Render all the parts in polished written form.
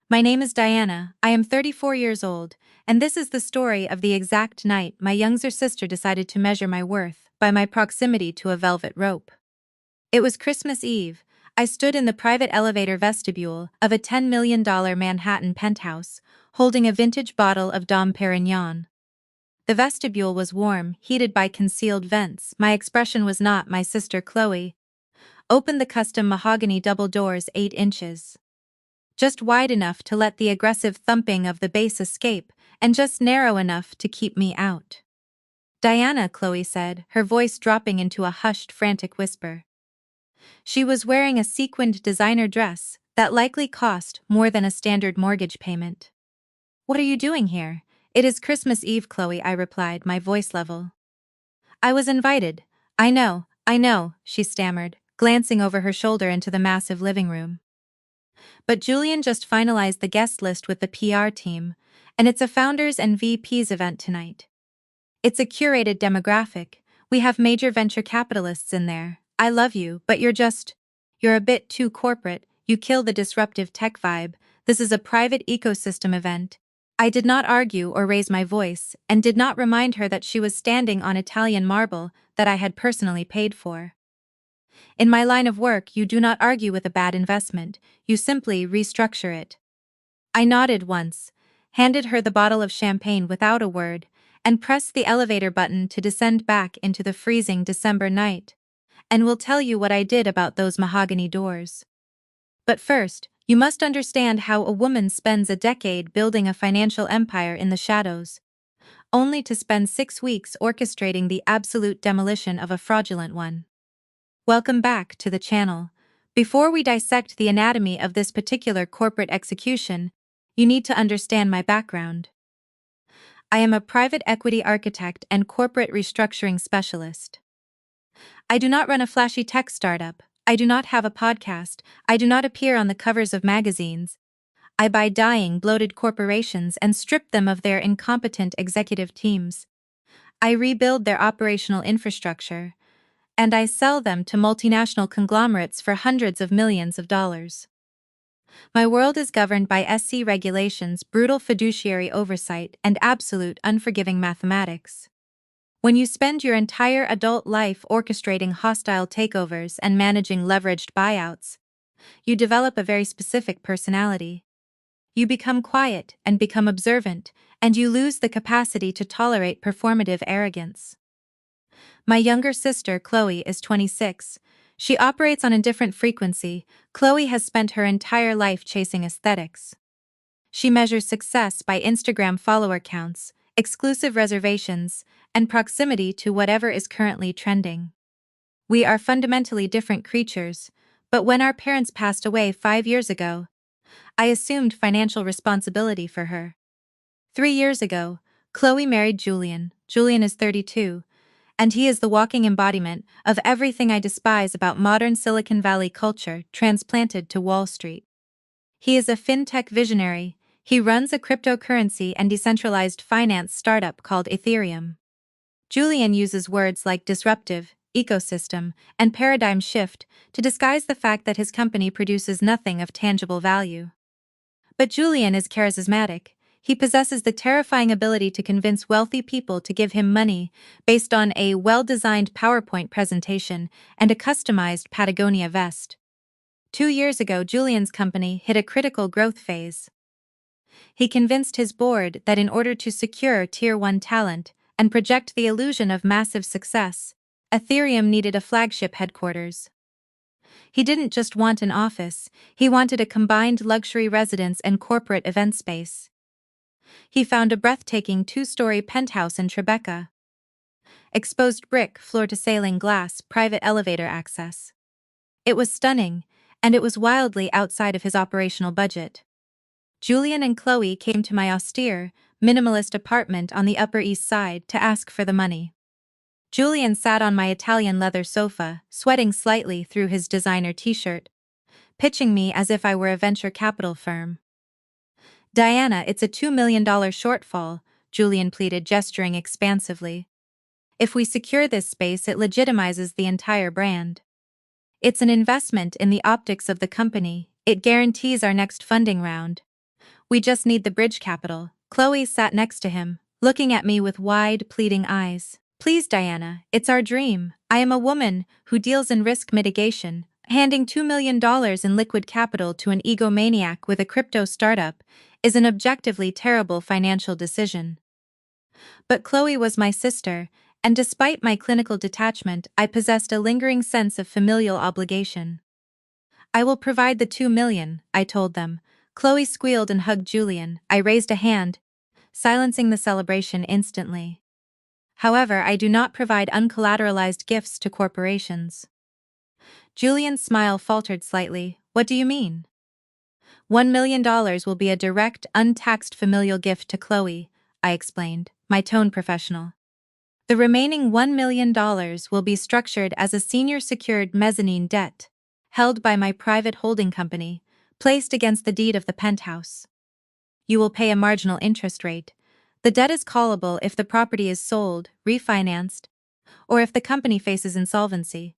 My name is Diana, I am 34 years old, and this is the story of the exact night my younger sister decided to measure my worth by my proximity to a velvet rope. It was Christmas Eve. I stood in the private elevator vestibule of a $10 million Manhattan penthouse, holding a vintage bottle of Dom Perignon. The vestibule was warm, heated by concealed vents. My expression was not my sister Chloe. Opened the custom mahogany double doors 8 inches. Just wide enough to let the aggressive thumping of the bass escape, and just narrow enough to keep me out. Diana, Chloe said, her voice dropping into a hushed, frantic whisper. She was wearing a sequined designer dress that likely cost more than a standard mortgage payment. What are you doing here? It is Christmas Eve, Chloe, I replied, my voice level. I was invited. I know, she stammered, glancing over her shoulder into the massive living room. But Julian just finalized the guest list with the PR team, and it's a founders and VPs event tonight. It's a curated demographic. We have major venture capitalists in there. I love you, but you're a bit too corporate. You kill the disruptive tech vibe. This is a private ecosystem event. I did not argue or raise my voice, and did not remind her that she was standing on Italian marble that I had personally paid for. In my line of work, you do not argue with a bad investment, you simply restructure it. I nodded once, handed her the bottle of champagne without a word, and pressed the elevator button to descend back into the freezing December night. And will tell you what I did about those mahogany doors. But first, you must understand how a woman spends a decade building a financial empire in the shadows, only to spend 6 weeks orchestrating the absolute demolition of a fraudulent one. Welcome back to the channel. Before we dissect the anatomy of this particular corporate execution, you need to understand my background. I am a private equity architect and corporate restructuring specialist. I do not run a flashy tech startup, I do not have a podcast, I do not appear on the covers of magazines. I buy dying, bloated corporations and strip them of their incompetent executive teams. I rebuild their operational infrastructure, and I sell them to multinational conglomerates for hundreds of millions of dollars. My world is governed by SC regulations, brutal fiduciary oversight, and absolute unforgiving mathematics. When you spend your entire adult life orchestrating hostile takeovers and managing leveraged buyouts, you develop a very specific personality. You become quiet and become observant, and you lose the capacity to tolerate performative arrogance. My younger sister, Chloe, is 26. She operates on a different frequency. Chloe has spent her entire life chasing aesthetics. She measures success by Instagram follower counts, exclusive reservations, and proximity to whatever is currently trending. We are fundamentally different creatures, but when our parents passed away 5 years ago, I assumed financial responsibility for her. 3 years ago, Chloe married Julian. Julian is 32, and he is the walking embodiment of everything I despise about modern Silicon Valley culture transplanted to Wall Street. He is a fintech visionary. He runs a cryptocurrency and decentralized finance startup called Ethereum. Julian uses words like disruptive, ecosystem, and paradigm shift to disguise the fact that his company produces nothing of tangible value. But Julian is charismatic. He possesses the terrifying ability to convince wealthy people to give him money based on a well-designed PowerPoint presentation and a customized Patagonia vest. 2 years ago, Julian's company hit a critical growth phase. He convinced his board that in order to secure Tier 1 talent and project the illusion of massive success, Ethereum needed a flagship headquarters. He didn't just want an office, he wanted a combined luxury residence and corporate event space. He found a breathtaking 2-story penthouse in Tribeca. Exposed brick, floor-to-ceiling glass, private elevator access. It was stunning, and it was wildly outside of his operational budget. Julian and Chloe came to my austere, minimalist apartment on the Upper East Side to ask for the money. Julian sat on my Italian leather sofa, sweating slightly through his designer t-shirt, pitching me as if I were a venture capital firm. Diana, it's a $2 million shortfall, Julian pleaded, gesturing expansively. If we secure this space, it legitimizes the entire brand. It's an investment in the optics of the company, it guarantees our next funding round. We just need the bridge capital. Chloe sat next to him, looking at me with wide, pleading eyes. Please, Diana, it's our dream. I am a woman who deals in risk mitigation. Handing $2 million in liquid capital to an egomaniac with a crypto startup is an objectively terrible financial decision. But Chloe was my sister, and despite my clinical detachment, I possessed a lingering sense of familial obligation. I will provide the $2 million, I told them. Chloe squealed and hugged Julian. I raised a hand, silencing the celebration instantly. However, I do not provide uncollateralized gifts to corporations. Julian's smile faltered slightly. What do you mean? $1 million will be a direct, untaxed familial gift to Chloe, I explained, my tone professional. The remaining $1 million will be structured as a senior secured mezzanine debt, held by my private holding company, placed against the deed of the Penthouse. You will pay a marginal interest rate. The debt is callable if the property is sold, refinanced, or if the company faces insolvency.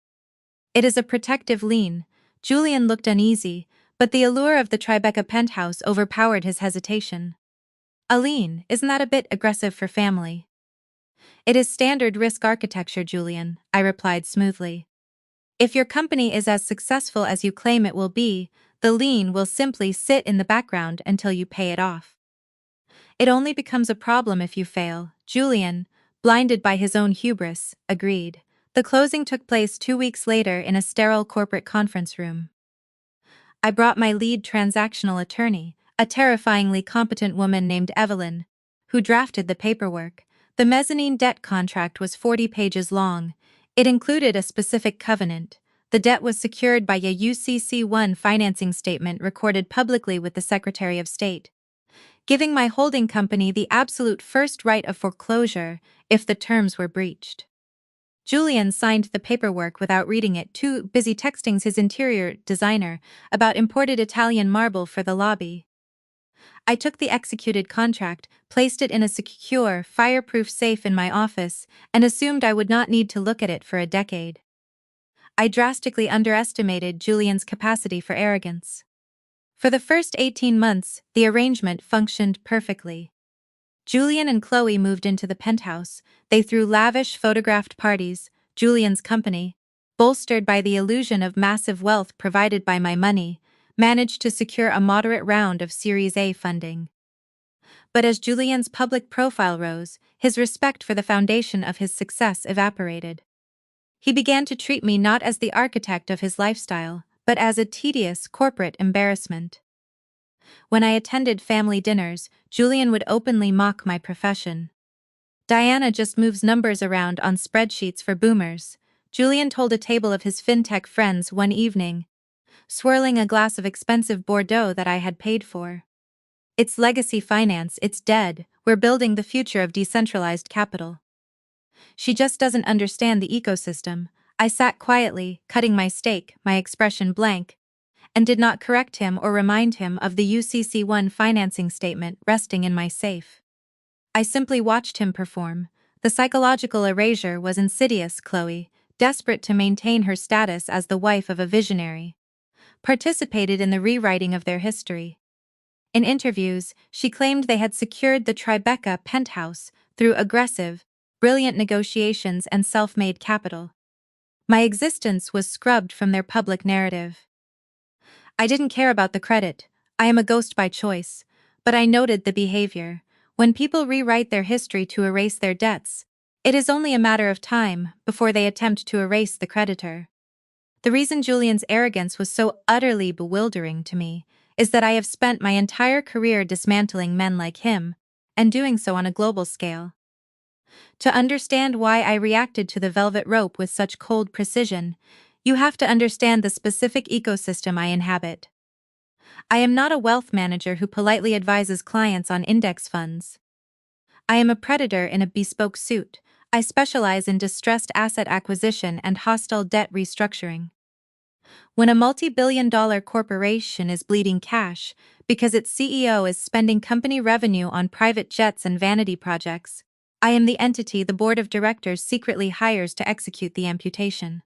It is a protective lien. Julian looked uneasy, but the allure of the Tribeca Penthouse overpowered his hesitation. A lien, isn't that a bit aggressive for family? It is standard risk architecture, Julian, I replied smoothly. If your company is as successful as you claim it will be, the lien will simply sit in the background until you pay it off. It only becomes a problem if you fail, Julian, blinded by his own hubris, agreed. The closing took place 2 weeks later in a sterile corporate conference room. I brought my lead transactional attorney, a terrifyingly competent woman named Evelyn, who drafted the paperwork. The mezzanine debt contract was 40 pages long. It included a specific covenant. The debt was secured by a UCC-1 financing statement recorded publicly with the Secretary of State, giving my holding company the absolute first right of foreclosure if the terms were breached. Julian signed the paperwork without reading it, too busy texting his interior designer about imported Italian marble for the lobby. I took the executed contract, placed it in a secure, fireproof safe in my office, and assumed I would not need to look at it for a decade. I drastically underestimated Julian's capacity for arrogance. For the first 18 months, the arrangement functioned perfectly. Julian and Chloe moved into the penthouse. They threw lavish photographed parties. Julian's company, bolstered by the illusion of massive wealth provided by my money, managed to secure a moderate round of Series A funding. But as Julian's public profile rose, his respect for the foundation of his success evaporated. He began to treat me not as the architect of his lifestyle, but as a tedious corporate embarrassment. When I attended family dinners, Julian would openly mock my profession. Diana just moves numbers around on spreadsheets for boomers, Julian told a table of his fintech friends one evening, swirling a glass of expensive Bordeaux that I had paid for. It's legacy finance, it's dead, we're building the future of decentralized capital. She just doesn't understand the ecosystem. I sat quietly, cutting my steak, my expression blank, and did not correct him or remind him of the UCC-1 financing statement resting in my safe. I simply watched him perform. The psychological erasure was insidious. Chloe, desperate to maintain her status as the wife of a visionary, participated in the rewriting of their history. In interviews, she claimed they had secured the Tribeca Penthouse through aggressive, brilliant negotiations and self-made capital. My existence was scrubbed from their public narrative. I didn't care about the credit. I am a ghost by choice, but I noted the behavior. When people rewrite their history to erase their debts, it is only a matter of time before they attempt to erase the creditor. The reason Julian's arrogance was so utterly bewildering to me is that I have spent my entire career dismantling men like him, and doing so on a global scale. To understand why I reacted to the velvet rope with such cold precision, you have to understand the specific ecosystem I inhabit. I am not a wealth manager who politely advises clients on index funds. I am a predator in a bespoke suit. I specialize in distressed asset acquisition and hostile debt restructuring. When a multi-billion-dollar corporation is bleeding cash because its CEO is spending company revenue on private jets and vanity projects, I am the entity the board of directors secretly hires to execute the amputation.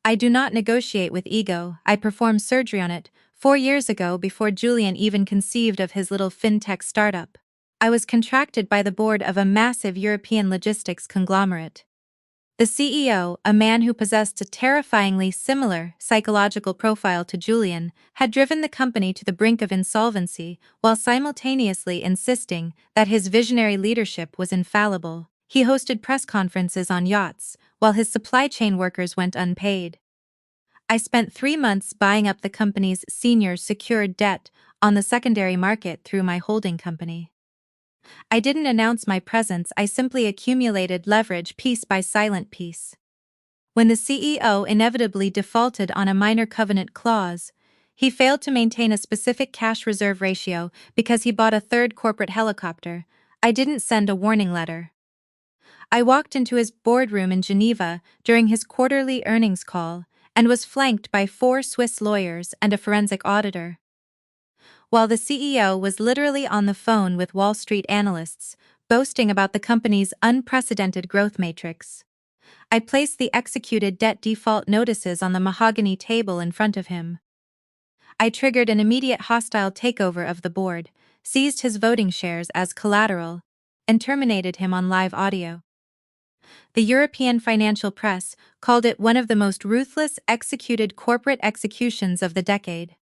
I do not negotiate with ego, I perform surgery on it, 4 years ago, before Julian even conceived of his little fintech startup, I was contracted by the board of a massive European logistics conglomerate. The CEO, a man who possessed a terrifyingly similar psychological profile to Julian, had driven the company to the brink of insolvency while simultaneously insisting that his visionary leadership was infallible. He hosted press conferences on yachts, while his supply chain workers went unpaid. I spent 3 months buying up the company's senior secured debt on the secondary market through my holding company. I didn't announce my presence, I simply accumulated leverage piece by silent piece. When the CEO inevitably defaulted on a minor covenant clause, he failed to maintain a specific cash reserve ratio because he bought a third corporate helicopter. I didn't send a warning letter. I walked into his boardroom in Geneva during his quarterly earnings call and was flanked by 4 Swiss lawyers and a forensic auditor. While the CEO was literally on the phone with Wall Street analysts, boasting about the company's unprecedented growth matrix, I placed the executed debt default notices on the mahogany table in front of him. I triggered an immediate hostile takeover of the board, seized his voting shares as collateral, and terminated him on live audio. The European financial press called it one of the most ruthless executed corporate executions of the decade.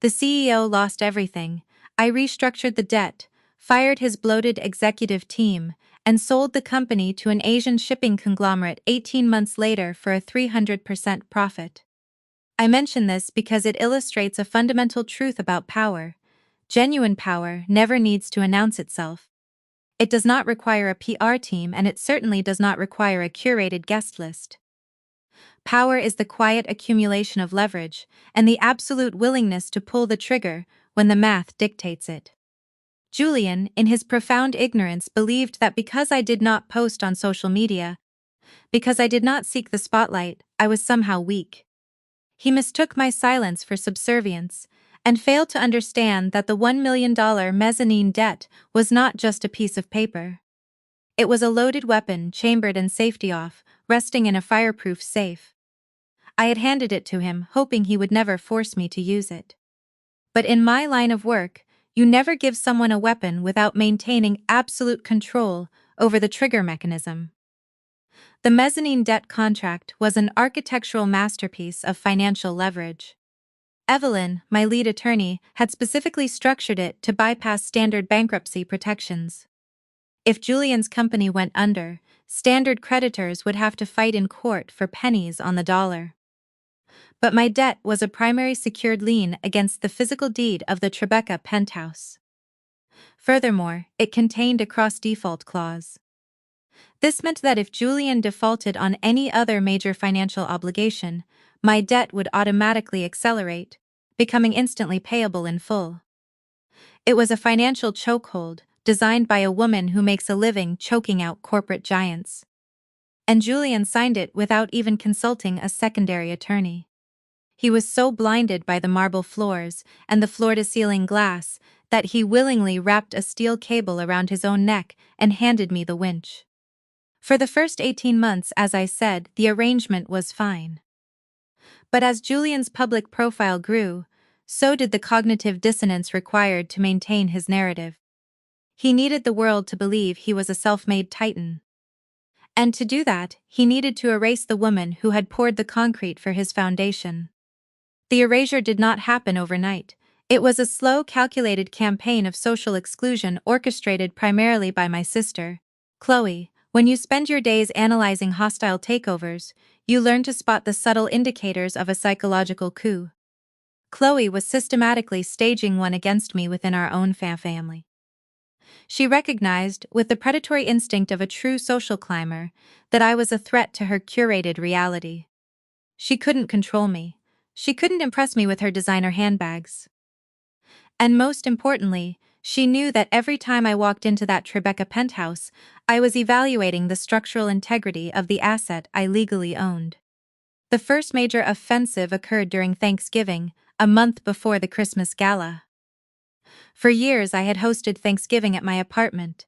The CEO lost everything. I restructured the debt, fired his bloated executive team, and sold the company to an Asian shipping conglomerate 18 months later for a 300% profit. I mention this because it illustrates a fundamental truth about power. Genuine power never needs to announce itself. It does not require a PR team, and it certainly does not require a curated guest list. Power is the quiet accumulation of leverage and the absolute willingness to pull the trigger when the math dictates it. Julian, in his profound ignorance, believed that because I did not post on social media, because I did not seek the spotlight, I was somehow weak. He mistook my silence for subservience and failed to understand that the $1 million mezzanine debt was not just a piece of paper. It was a loaded weapon, chambered and safety off, resting in a fireproof safe. I had handed it to him, hoping he would never force me to use it. But in my line of work, you never give someone a weapon without maintaining absolute control over the trigger mechanism. The mezzanine debt contract was an architectural masterpiece of financial leverage. Evelyn, my lead attorney, had specifically structured it to bypass standard bankruptcy protections. If Julian's company went under, standard creditors would have to fight in court for pennies on the dollar. But my debt was a primary secured lien against the physical deed of the Tribeca Penthouse. Furthermore, it contained a cross-default clause. This meant that if Julian defaulted on any other major financial obligation, my debt would automatically accelerate, becoming instantly payable in full. It was a financial chokehold designed by a woman who makes a living choking out corporate giants. And Julian signed it without even consulting a secondary attorney. He was so blinded by the marble floors and the floor-to-ceiling glass that he willingly wrapped a steel cable around his own neck and handed me the winch. For the first 18 months, as I said, the arrangement was fine. But as Julian's public profile grew, so did the cognitive dissonance required to maintain his narrative. He needed the world to believe he was a self-made titan. And to do that, he needed to erase the woman who had poured the concrete for his foundation. The erasure did not happen overnight. It was a slow, calculated campaign of social exclusion orchestrated primarily by my sister, Chloe. When you spend your days analyzing hostile takeovers, you learn to spot the subtle indicators of a psychological coup. Chloe was systematically staging one against me within our own family. She recognized, with the predatory instinct of a true social climber, that I was a threat to her curated reality. She couldn't control me. She couldn't impress me with her designer handbags. And most importantly, she knew that every time I walked into that Tribeca penthouse, I was evaluating the structural integrity of the asset I legally owned. The first major offensive occurred during Thanksgiving, a month before the Christmas gala. For years I had hosted Thanksgiving at my apartment.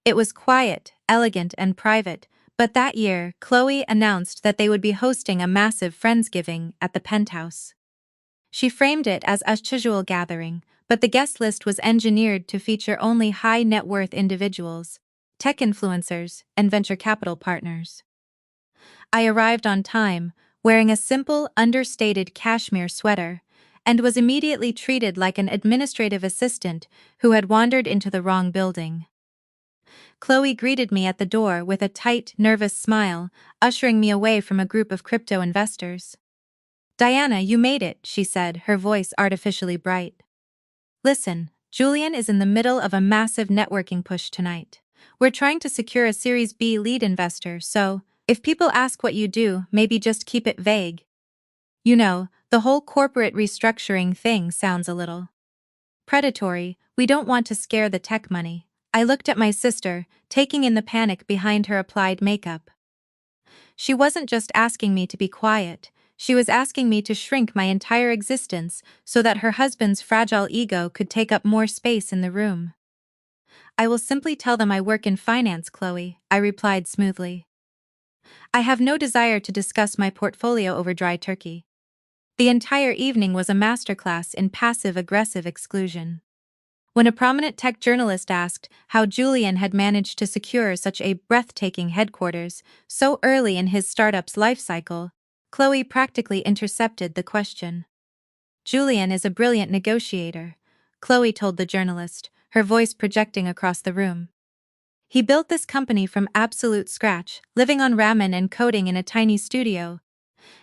It was quiet, elegant, and private, but that year, Chloe announced that they would be hosting a massive Friendsgiving at the Penthouse. She framed it as a casual gathering, but the guest list was engineered to feature only high net worth individuals, tech influencers, and venture capital partners. I arrived on time, wearing a simple, understated cashmere sweater, and was immediately treated like an administrative assistant who had wandered into the wrong building. Chloe greeted me at the door with a tight, nervous smile, ushering me away from a group of crypto investors. "Diana, you made it," she said, her voice artificially bright. "Listen, Julian is in the middle of a massive networking push tonight. We're trying to secure a Series B lead investor, so, if people ask what you do, maybe just keep it vague. You know, the whole corporate restructuring thing sounds a little predatory. We don't want to scare the tech money." I looked at my sister, taking in the panic behind her applied makeup. She wasn't just asking me to be quiet, she was asking me to shrink my entire existence so that her husband's fragile ego could take up more space in the room. "I will simply tell them I work in finance, Chloe," I replied smoothly. "I have no desire to discuss my portfolio over dry turkey." The entire evening was a masterclass in passive-aggressive exclusion. When a prominent tech journalist asked how Julian had managed to secure such a breathtaking headquarters so early in his startup's life cycle, Chloe practically intercepted the question. "Julian is a brilliant negotiator," Chloe told the journalist, her voice projecting across the room. "He built this company from absolute scratch, living on ramen and coding in a tiny studio,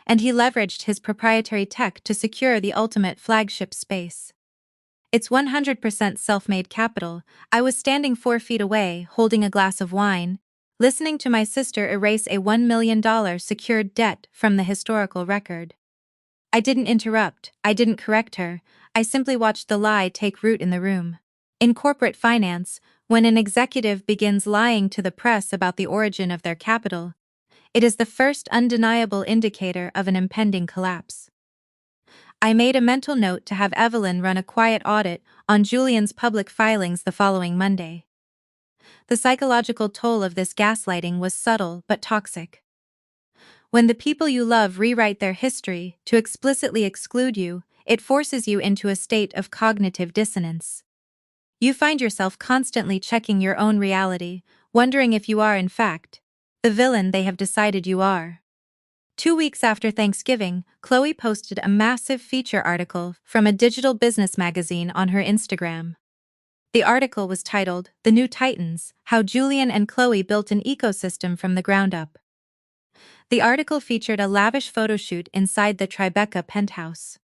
and he leveraged his proprietary tech to secure the ultimate flagship space. It's 100% self-made capital." I was standing 4 feet away, holding a glass of wine, listening to my sister erase a $1 million secured debt from the historical record. I didn't interrupt, I didn't correct her, I simply watched the lie take root in the room. In corporate finance, when an executive begins lying to the press about the origin of their capital, it is the first undeniable indicator of an impending collapse. I made a mental note to have Evelyn run a quiet audit on Julian's public filings the following Monday. The psychological toll of this gaslighting was subtle but toxic. When the people you love rewrite their history to explicitly exclude you, it forces you into a state of cognitive dissonance. You find yourself constantly checking your own reality, wondering if you are, in fact, the villain they have decided you are. 2 weeks after Thanksgiving, Chloe posted a massive feature article from a digital business magazine on her Instagram. The article was titled, "The New Titans: How Julian and Chloe Built an Ecosystem from the Ground Up." The article featured a lavish photoshoot inside the Tribeca penthouse.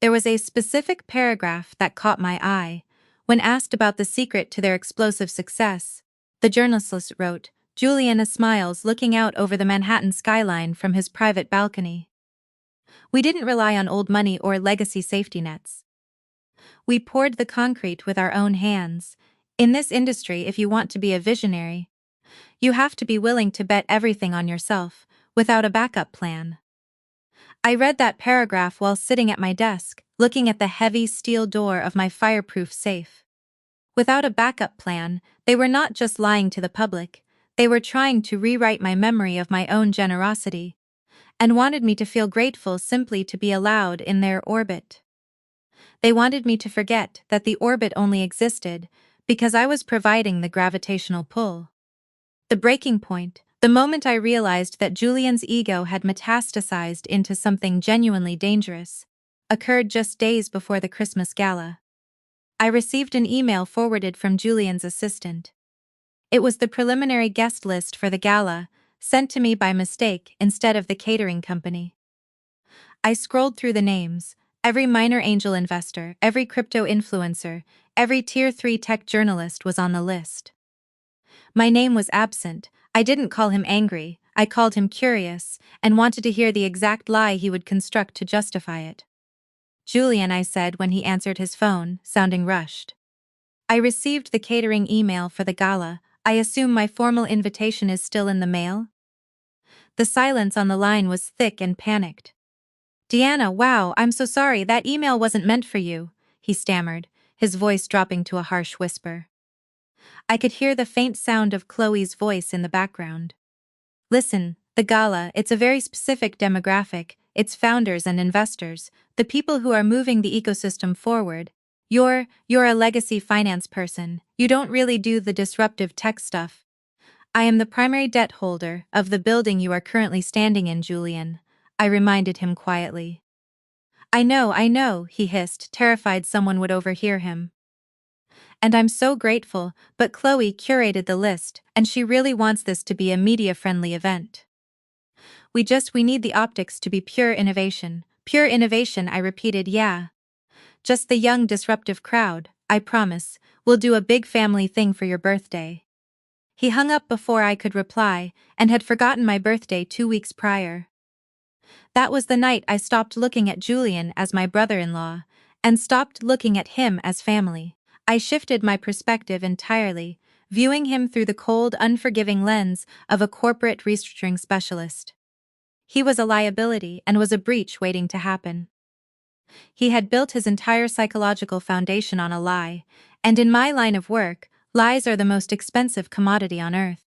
There was a specific paragraph that caught my eye. When asked about the secret to their explosive success, the journalist wrote, "Julian smiles looking out over the Manhattan skyline from his private balcony. We didn't rely on old money or legacy safety nets. We poured the concrete with our own hands. In this industry, if you want to be a visionary, you have to be willing to bet everything on yourself, without a backup plan." I read that paragraph while sitting at my desk, looking at the heavy steel door of my fireproof safe. Without a backup plan, they were not just lying to the public, they were trying to rewrite my memory of my own generosity, and wanted me to feel grateful simply to be allowed in their orbit. They wanted me to forget that the orbit only existed because I was providing the gravitational pull. The breaking point, the moment I realized that Julian's ego had metastasized into something genuinely dangerous, occurred just days before the Christmas gala. I received an email forwarded from Julian's assistant. It was the preliminary guest list for the gala, sent to me by mistake instead of the catering company. I scrolled through the names. Every minor angel investor, every crypto influencer, every Tier 3 tech journalist was on the list. My name was absent. I didn't call him angry, I called him curious, and wanted to hear the exact lie he would construct to justify it. "Julian," I said when he answered his phone, sounding rushed. "I received the catering email for the gala. I assume my formal invitation is still in the mail?" The silence on the line was thick and panicked. "Deanna, wow, I'm so sorry, that email wasn't meant for you," he stammered, his voice dropping to a harsh whisper. I could hear the faint sound of Chloe's voice in the background. "Listen, the gala, it's a very specific demographic, its founders and investors, the people who are moving the ecosystem forward. You're a legacy finance person. You don't really do the disruptive tech stuff. I am the primary debt holder of the building you are currently standing in, Julian, I reminded him quietly. I know, he hissed, terrified someone would overhear him. And I'm so grateful, but Chloe curated the list, and she really wants this to be a media-friendly event. We need the optics to be pure innovation. Pure innovation, I repeated, yeah. Just the young disruptive crowd, I promise. We'll do a big family thing for your birthday. He hung up before I could reply, and had forgotten my birthday 2 weeks prior. That was the night I stopped looking at Julian as my brother-in-law, and stopped looking at him as family. I shifted my perspective entirely, viewing him through the cold, unforgiving lens of a corporate restructuring specialist. He was a liability and was a breach waiting to happen. He had built his entire psychological foundation on a lie, and in my line of work, lies are the most expensive commodity on earth.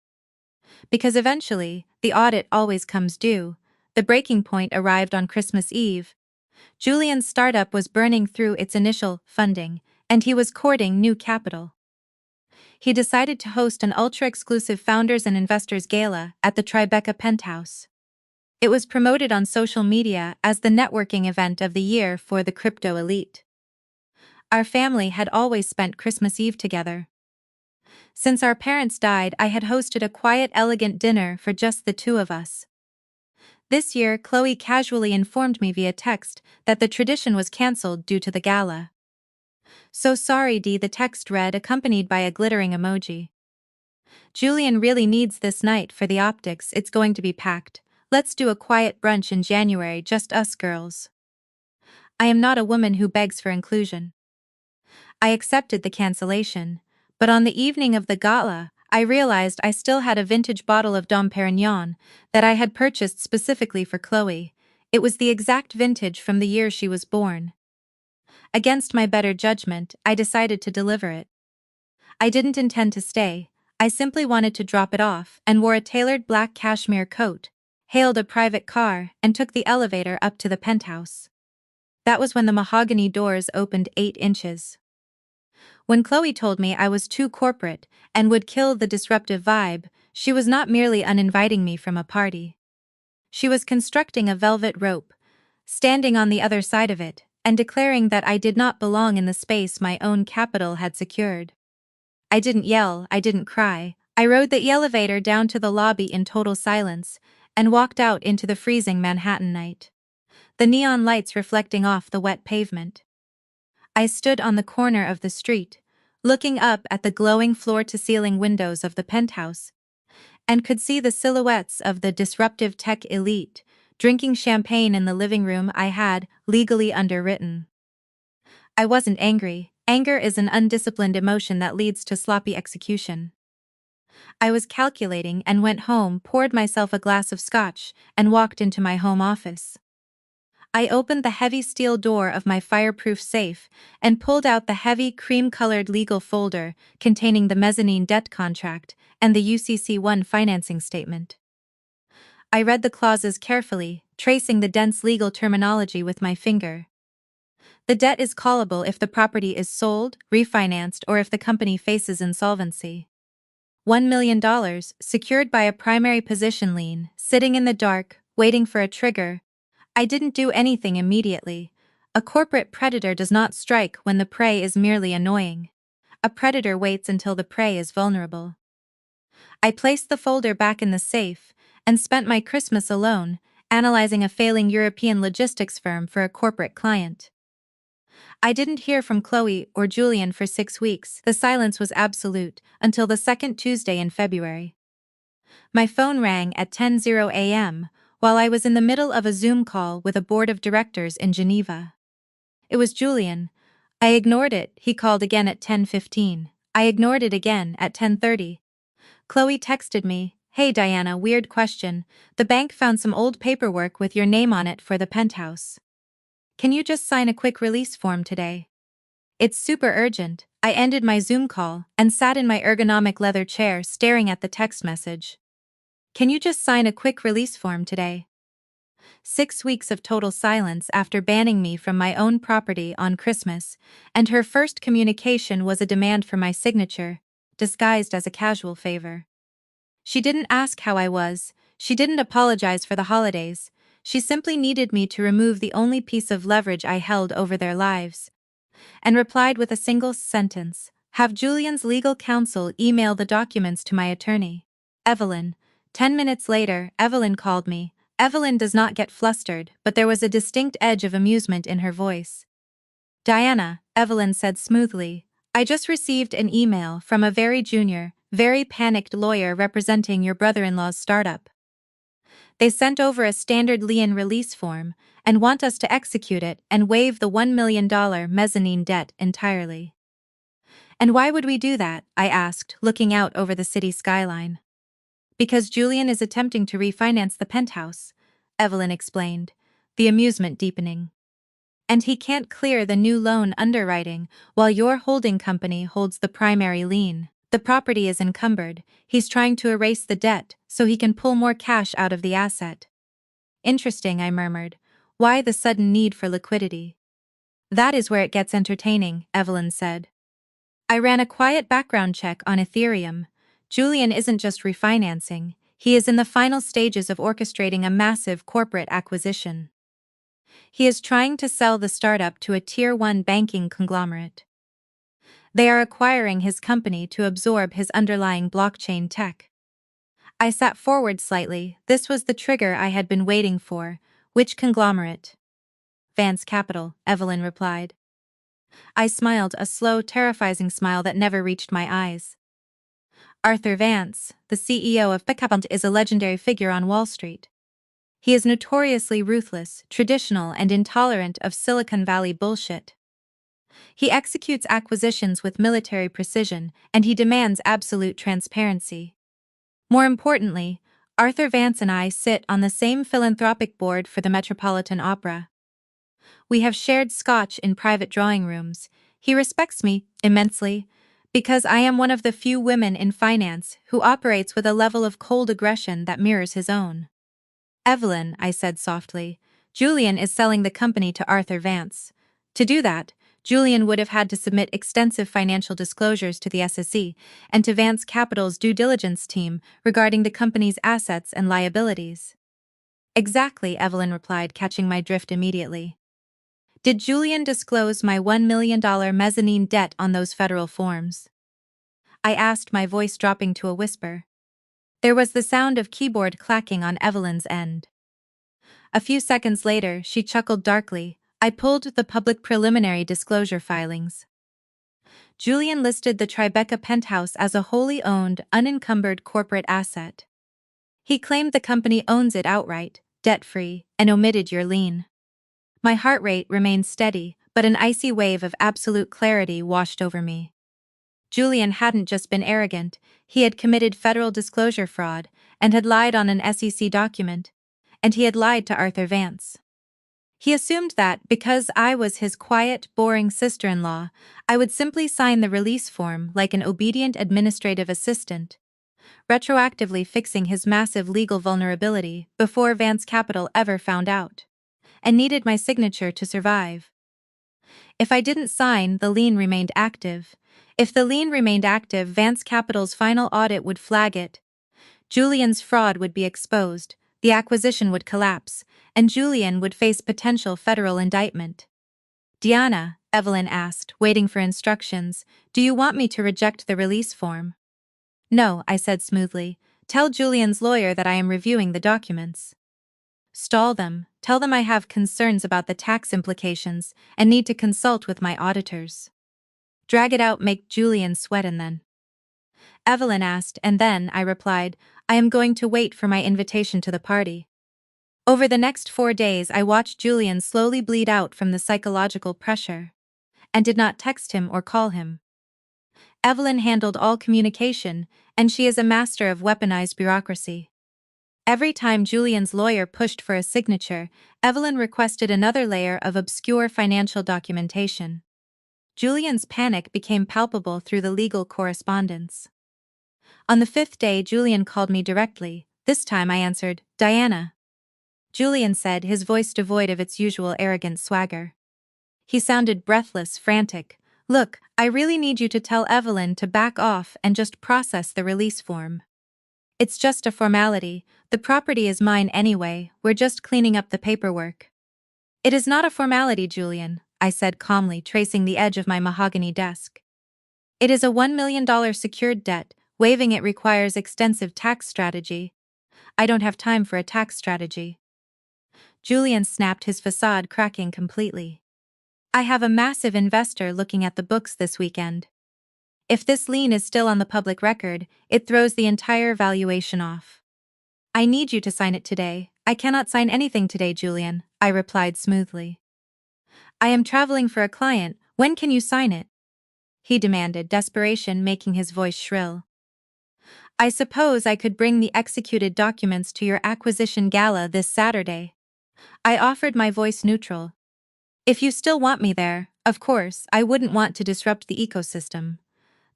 Because eventually, the audit always comes due. The breaking point arrived on Christmas Eve. Julian's startup was burning through its initial funding, and he was courting new capital. He decided to host an ultra-exclusive Founders and Investors Gala at the Tribeca Penthouse. It was promoted on social media as the networking event of the year for the crypto elite. Our family had always spent Christmas Eve together. Since our parents died, I had hosted a quiet, elegant dinner for just the two of us. This year, Chloe casually informed me via text that the tradition was cancelled due to the gala. So sorry, Dee, the text read, accompanied by a glittering emoji. Julian really needs this night for the optics, it's going to be packed. Let's do a quiet brunch in January, just us girls. I am not a woman who begs for inclusion. I accepted the cancellation, but on the evening of the gala, I realized I still had a vintage bottle of Dom Perignon that I had purchased specifically for Chloe. It was the exact vintage from the year she was born. Against my better judgment, I decided to deliver it. I didn't intend to stay, I simply wanted to drop it off and wore a tailored black cashmere coat, hailed a private car, and took the elevator up to the penthouse. That was when the mahogany doors opened 8 inches. When Chloe told me I was too corporate and would kill the disruptive vibe, she was not merely uninviting me from a party. She was constructing a velvet rope, standing on the other side of it, and declaring that I did not belong in the space my own capital had secured. I didn't yell, I didn't cry. I rode the elevator down to the lobby in total silence and walked out into the freezing Manhattan night, the neon lights reflecting off the wet pavement. I stood on the corner of the street, looking up at the glowing floor-to-ceiling windows of the penthouse, and could see the silhouettes of the disruptive tech elite, drinking champagne in the living room I had legally underwritten. I wasn't angry. Anger is an undisciplined emotion that leads to sloppy execution. I was calculating and went home, poured myself a glass of scotch, and walked into my home office. I opened the heavy steel door of my fireproof safe and pulled out the heavy cream-colored legal folder containing the mezzanine debt contract and the UCC-1 financing statement. I read the clauses carefully, tracing the dense legal terminology with my finger. The debt is callable if the property is sold, refinanced, or if the company faces insolvency. $1 million, secured by a primary position lien, sitting in the dark, waiting for a trigger. I didn't do anything immediately. A corporate predator does not strike when the prey is merely annoying. A predator waits until the prey is vulnerable. I placed the folder back in the safe and spent my Christmas alone, analyzing a failing European logistics firm for a corporate client. I didn't hear from Chloe or Julian for 6 weeks. The silence was absolute until the second Tuesday in February. My phone rang at 10:00 a.m. while I was in the middle of a Zoom call with a board of directors in Geneva. It was Julian. I ignored it. He called again at 10:15. I ignored it again at 10:30. Chloe texted me, "Hey Diana, weird question. The bank found some old paperwork with your name on it for the penthouse. Can you just sign a quick release form today? It's super urgent." I ended my Zoom call and sat in my ergonomic leather chair staring at the text message. "Can you just sign a quick release form today?" 6 weeks of total silence after banning me from my own property on Christmas, and her first communication was a demand for my signature, disguised as a casual favor. She didn't ask how I was, she didn't apologize for the holidays, she simply needed me to remove the only piece of leverage I held over their lives, and replied with a single sentence: "Have Julian's legal counsel email the documents to my attorney. Evelyn." 10 minutes later, Evelyn called me. Evelyn does not get flustered, but there was a distinct edge of amusement in her voice. "Diana," Evelyn said smoothly, "I just received an email from a very junior, very panicked lawyer representing your brother-in-law's startup. They sent over a standard lien release form and want us to execute it and waive the $1 million mezzanine debt entirely." "And why would we do that?" I asked, looking out over the city skyline. "Because Julian is attempting to refinance the Penthouse," Evelyn explained, the amusement deepening. "And he can't clear the new loan underwriting while your holding company holds the primary lien. The property is encumbered, he's trying to erase the debt so he can pull more cash out of the asset." "Interesting," I murmured. "Why the sudden need for liquidity?" "That is where it gets entertaining," Evelyn said. "I ran a quiet background check on Ethereum. Julian isn't just refinancing, he is in the final stages of orchestrating a massive corporate acquisition. He is trying to sell the startup to a Tier 1 banking conglomerate. They are acquiring his company to absorb his underlying blockchain tech." I sat forward slightly. This was the trigger I had been waiting for. "Which conglomerate?" "Vance Capital," Evelyn replied. I smiled, a slow, terrifying smile that never reached my eyes. "Arthur Vance, the CEO of Penthouse, is a legendary figure on Wall Street. He is notoriously ruthless, traditional, and intolerant of Silicon Valley bullshit. He executes acquisitions with military precision, and he demands absolute transparency. More importantly, Arthur Vance and I sit on the same philanthropic board for the Metropolitan Opera. We have shared scotch in private drawing rooms. He respects me immensely because I am one of the few women in finance who operates with a level of cold aggression that mirrors his own." "Evelyn," I said softly, "Julian is selling the company to Arthur Vance. To do that, Julian would have had to submit extensive financial disclosures to the SEC and to Vance Capital's due diligence team regarding the company's assets and liabilities." "Exactly," Evelyn replied, catching my drift immediately. "Did Julian disclose my $1 million mezzanine debt on those federal forms?" I asked, my voice dropping to a whisper. There was the sound of keyboard clacking on Evelyn's end. A few seconds later, she chuckled darkly. I pulled the public preliminary disclosure filings. Julian listed the Tribeca Penthouse as a wholly owned, unencumbered corporate asset. He claimed the company owns it outright, debt-free, and omitted your lien. My heart rate remained steady, but an icy wave of absolute clarity washed over me. Julian hadn't just been arrogant, he had committed federal disclosure fraud and had lied on an SEC document, and he had lied to Arthur Vance. He assumed that, because I was his quiet, boring sister-in-law, I would simply sign the release form like an obedient administrative assistant, retroactively fixing his massive legal vulnerability before Vance Capital ever found out, and needed my signature to survive. If I didn't sign, the lien remained active. If the lien remained active, Vance Capital's final audit would flag it. Julian's fraud would be exposed, the acquisition would collapse, and Julian would face potential federal indictment. "Diana," Evelyn asked, waiting for instructions, "do you want me to reject the release form?" "No," I said smoothly. "Tell Julian's lawyer that I am reviewing the documents." "Stall them, tell them I have concerns about the tax implications and need to consult with my auditors." "Drag it out, make Julian sweat and then?" Evelyn asked, and then, I replied, "I am going to wait for my invitation to the party." Over the next 4 days I watched Julian slowly bleed out from the psychological pressure, and did not text him or call him. Evelyn handled all communication, and she is a master of weaponized bureaucracy. Every time Julian's lawyer pushed for a signature, Evelyn requested another layer of obscure financial documentation. Julian's panic became palpable through the legal correspondence. On the 5th day, Julian called me directly. This time I answered, "Diana." Julian said, his voice devoid of its usual arrogant swagger. He sounded breathless, frantic. Look, I really need you to tell Evelyn to back off and just process the release form. It's just a formality, the property is mine anyway, we're just cleaning up the paperwork. It is not a formality, Julian, I said calmly, tracing the edge of my mahogany desk. It is a $1 million secured debt, waiving it requires extensive tax strategy. I don't have time for a tax strategy. Julian snapped, his facade cracking completely. I have a massive investor looking at the books this weekend. If this lien is still on the public record, it throws the entire valuation off. I need you to sign it today. I cannot sign anything today, Julian, I replied smoothly. I am traveling for a client, when can you sign it? He demanded, desperation making his voice shrill. I suppose I could bring the executed documents to your acquisition gala this Saturday. I offered, my voice neutral. If you still want me there, of course, I wouldn't want to disrupt the ecosystem.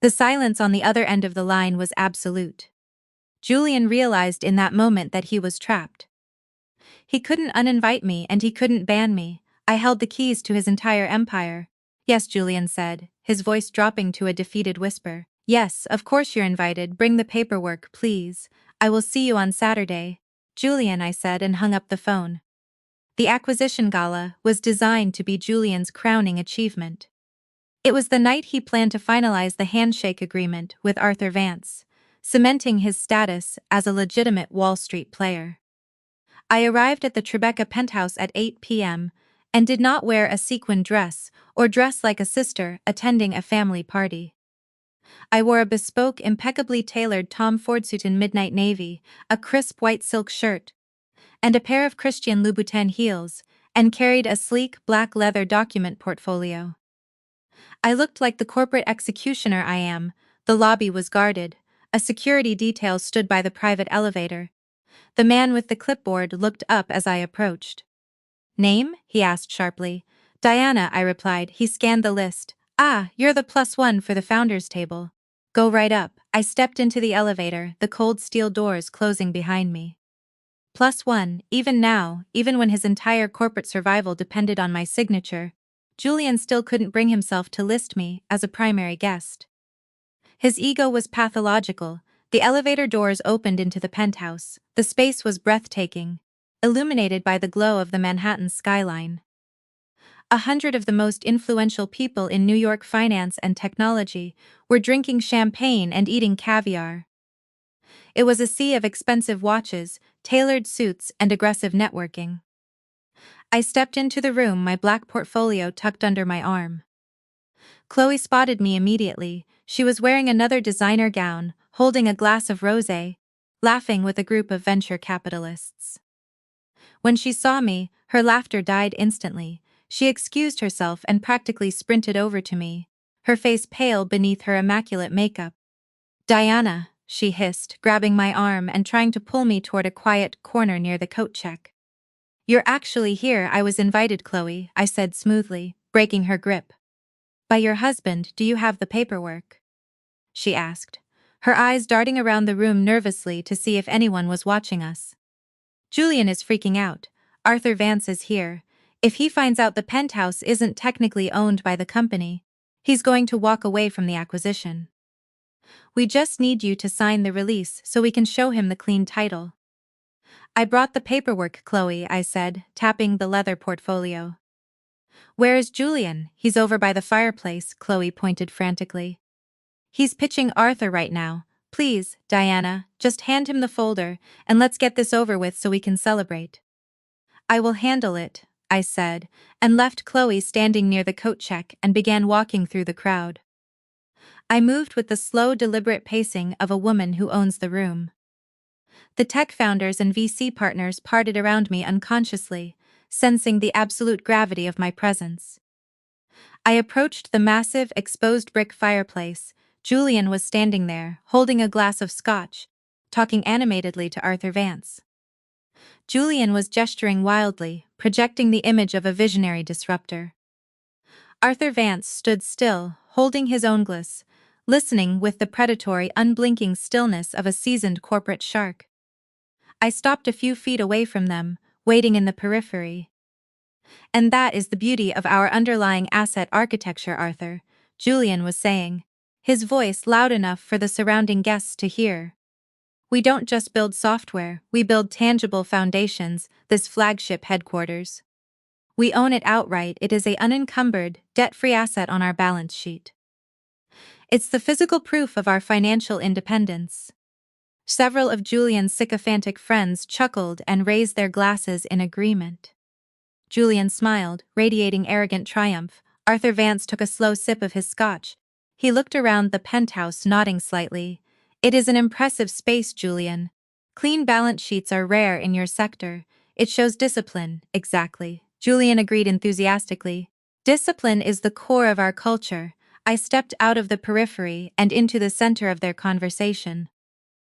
The silence on the other end of the line was absolute. Julian realized in that moment that he was trapped. He couldn't uninvite me and he couldn't ban me. I held the keys to his entire empire. Yes, Julian said, his voice dropping to a defeated whisper. Yes, of course you're invited, bring the paperwork, please. I will see you on Saturday. Julian, I said, and hung up the phone. The acquisition gala was designed to be Julian's crowning achievement. It was the night he planned to finalize the handshake agreement with Arthur Vance, cementing his status as a legitimate Wall Street player. I arrived at the Tribeca Penthouse at 8 p.m. and did not wear a sequin dress or dress like a sister attending a family party. I wore a bespoke, impeccably tailored Tom Ford suit in midnight navy, a crisp white silk shirt, and a pair of Christian Louboutin heels, and carried a sleek black leather document portfolio. I looked like the corporate executioner I am. The lobby was guarded. A security detail stood by the private elevator. The man with the clipboard looked up as I approached. Name? He asked sharply. Diana, I replied. He scanned the list. Ah, you're the +1 for the founders table. Go right up. I stepped into the elevator, the cold steel doors closing behind me. +1, even now, even when his entire corporate survival depended on my signature, Julian still couldn't bring himself to list me as a primary guest. His ego was pathological. The elevator doors opened into the penthouse. The space was breathtaking, illuminated by the glow of the Manhattan skyline. 100 of the most influential people in New York finance and technology were drinking champagne and eating caviar. It was a sea of expensive watches, tailored suits, and aggressive networking. I stepped into the room, my black portfolio tucked under my arm. Chloe spotted me immediately. She was wearing another designer gown, holding a glass of rosé, laughing with a group of venture capitalists. When she saw me, her laughter died instantly. She excused herself and practically sprinted over to me, her face pale beneath her immaculate makeup. Diana, she hissed, grabbing my arm and trying to pull me toward a quiet corner near the coat check. You're actually here. I was invited, Chloe, I said smoothly, breaking her grip. By your husband. Do you have the paperwork? She asked, her eyes darting around the room nervously to see if anyone was watching us. Julian is freaking out. Arthur Vance is here. If he finds out the penthouse isn't technically owned by the company, he's going to walk away from the acquisition. We just need you to sign the release so we can show him the clean title. I brought the paperwork, Chloe, I said, tapping the leather portfolio. Where is Julian? He's over by the fireplace, Chloe pointed frantically. He's pitching Arthur right now. Please, Diana, just hand him the folder, and let's get this over with so we can celebrate. I will handle it, I said, and left Chloe standing near the coat check and began walking through the crowd. I moved with the slow, deliberate pacing of a woman who owns the room. The tech founders and VC partners parted around me unconsciously, sensing the absolute gravity of my presence. I approached the massive, exposed brick fireplace. Julian was standing there, holding a glass of scotch, talking animatedly to Arthur Vance. Julian was gesturing wildly, projecting the image of a visionary disruptor. Arthur Vance stood still, holding his own glass, listening with the predatory, unblinking stillness of a seasoned corporate shark. I stopped a few feet away from them, waiting in the periphery. And that is the beauty of our underlying asset architecture, Arthur, Julian was saying, his voice loud enough for the surrounding guests to hear. We don't just build software, we build tangible foundations, this flagship headquarters. We own it outright, it is an unencumbered, debt-free asset on our balance sheet. It's the physical proof of our financial independence. Several of Julian's sycophantic friends chuckled and raised their glasses in agreement. Julian smiled, radiating arrogant triumph. Arthur Vance took a slow sip of his scotch. He looked around the penthouse, nodding slightly. It is an impressive space, Julian. Clean balance sheets are rare in your sector. It shows discipline, exactly. Julian agreed enthusiastically. Discipline is the core of our culture. I stepped out of the periphery and into the center of their conversation.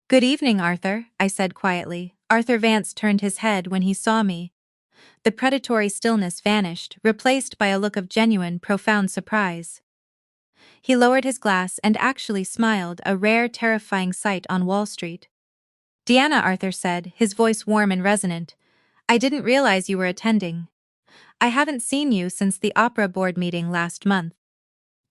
Good evening, Arthur, I said quietly. Arthur Vance turned his head when he saw me. The predatory stillness vanished, replaced by a look of genuine, profound surprise. He lowered his glass and actually smiled, a rare, terrifying sight on Wall Street. Deanna, Arthur said, his voice warm and resonant. I didn't realize you were attending. I haven't seen you since the opera board meeting last month.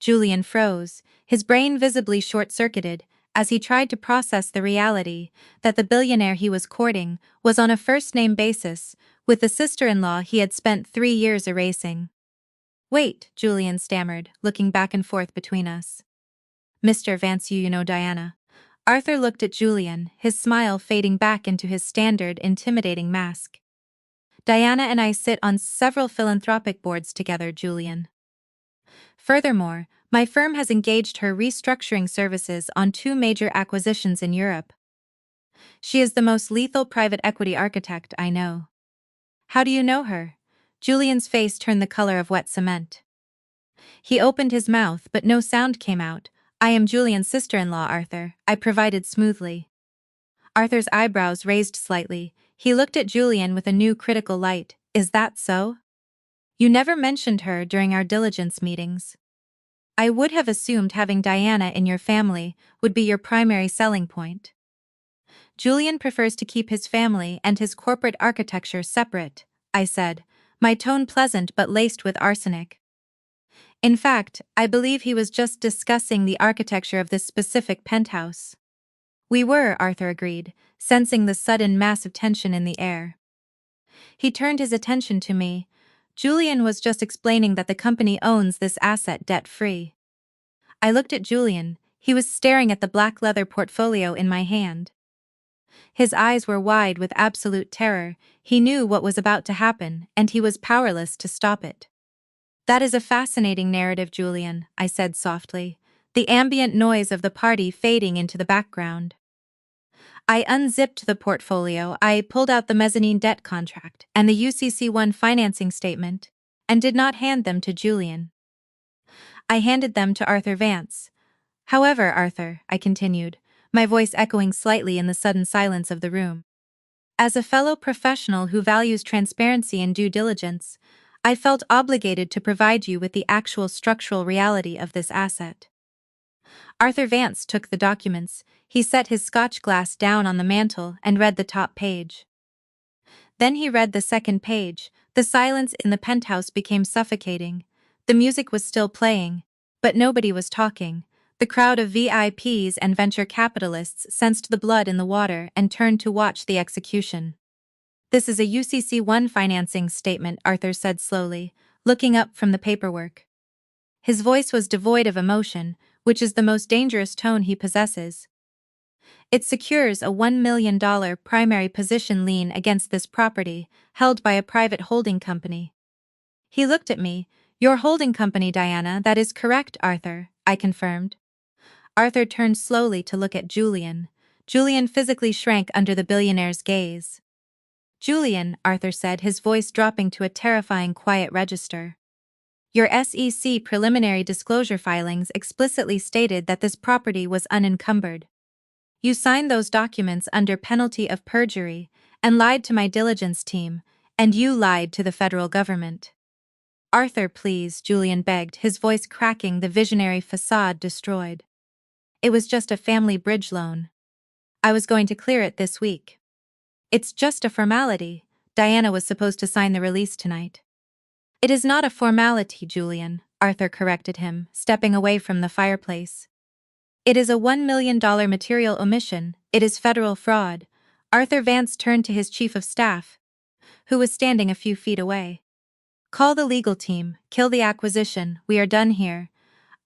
Julian froze, his brain visibly short-circuited, as he tried to process the reality that the billionaire he was courting was on a first-name basis with the sister-in-law he had spent 3 years erasing. Wait, Julian stammered, looking back and forth between us. Mr. Vance, you know Diana. Arthur looked at Julian, his smile fading back into his standard, intimidating mask. Diana and I sit on several philanthropic boards together, Julian. Furthermore, my firm has engaged her restructuring services on 2 major acquisitions in Europe. She is the most lethal private equity architect I know. How do you know her? Julian's face turned the color of wet cement. He opened his mouth but no sound came out. I am Julian's sister-in-law, Arthur, I provided smoothly. Arthur's eyebrows raised slightly. He looked at Julian with a new critical light. Is that so? You never mentioned her during our diligence meetings. I would have assumed having Diana in your family would be your primary selling point. Julian prefers to keep his family and his corporate architecture separate, I said, my tone pleasant but laced with arsenic. In fact, I believe he was just discussing the architecture of this specific penthouse. We were, Arthur agreed, sensing the sudden mass of tension in the air. He turned his attention to me. Julian was just explaining that the company owns this asset debt-free. I looked at Julian. He was staring at the black leather portfolio in my hand. His eyes were wide with absolute terror. He knew what was about to happen, and he was powerless to stop it. That is a fascinating narrative, Julian, I said softly, the ambient noise of the party fading into the background. I unzipped the portfolio, I pulled out the mezzanine debt contract and the UCC1 financing statement, and did not hand them to Julian. I handed them to Arthur Vance. However, Arthur, I continued, my voice echoing slightly in the sudden silence of the room. As a fellow professional who values transparency and due diligence, I felt obligated to provide you with the actual structural reality of this asset. Arthur Vance took the documents. He set his scotch glass down on the mantel and read the top page. Then he read the second page. The silence in the penthouse became suffocating. The music was still playing, but nobody was talking. The crowd of VIPs and venture capitalists sensed the blood in the water and turned to watch the execution. This is a UCC1 financing statement, Arthur said slowly, looking up from the paperwork. His voice was devoid of emotion, which is the most dangerous tone he possesses. It secures a $1 million primary position lien against this property, held by a private holding company. He looked at me. Your holding company, Diana, that is correct, Arthur, I confirmed. Arthur turned slowly to look at Julian. Julian physically shrank under the billionaire's gaze. Julian, Arthur said, his voice dropping to a terrifying quiet register. Your SEC preliminary disclosure filings explicitly stated that this property was unencumbered. You signed those documents under penalty of perjury and lied to my diligence team, and you lied to the federal government. Arthur, please, Julian begged, his voice cracking, the visionary facade destroyed. It was just a family bridge loan. I was going to clear it this week. It's just a formality. Diana was supposed to sign the release tonight. It is not a formality, Julian, Arthur corrected him, stepping away from the fireplace. It is a $1 million material omission. It is federal fraud. Arthur Vance turned to his chief of staff, who was standing a few feet away. Call the legal team, kill the acquisition, we are done here.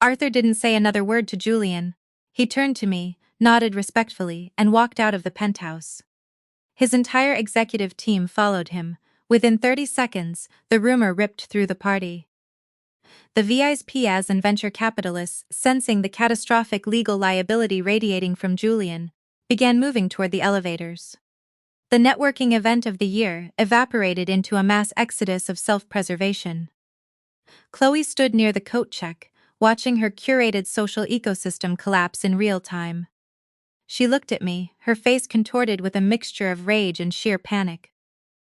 Arthur didn't say another word to Julian. He turned to me, nodded respectfully, and walked out of the penthouse. His entire executive team followed him. Within 30 seconds, the rumor ripped through the party. The VIPs and venture capitalists, sensing the catastrophic legal liability radiating from Julian, began moving toward the elevators. The networking event of the year evaporated into a mass exodus of self-preservation. Chloe stood near the coat check, watching her curated social ecosystem collapse in real time. She looked at me, her face contorted with a mixture of rage and sheer panic.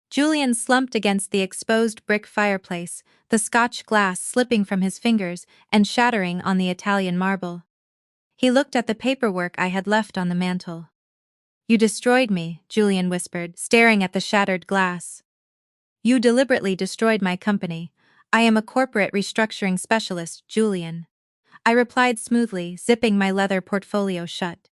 Julian slumped against the exposed brick fireplace, the Scotch glass slipping from his fingers and shattering on the Italian marble. He looked at the paperwork I had left on the mantel. You destroyed me, Julian whispered, staring at the shattered glass. You deliberately destroyed my company. I am a corporate restructuring specialist, Julian. I replied smoothly, zipping my leather portfolio shut.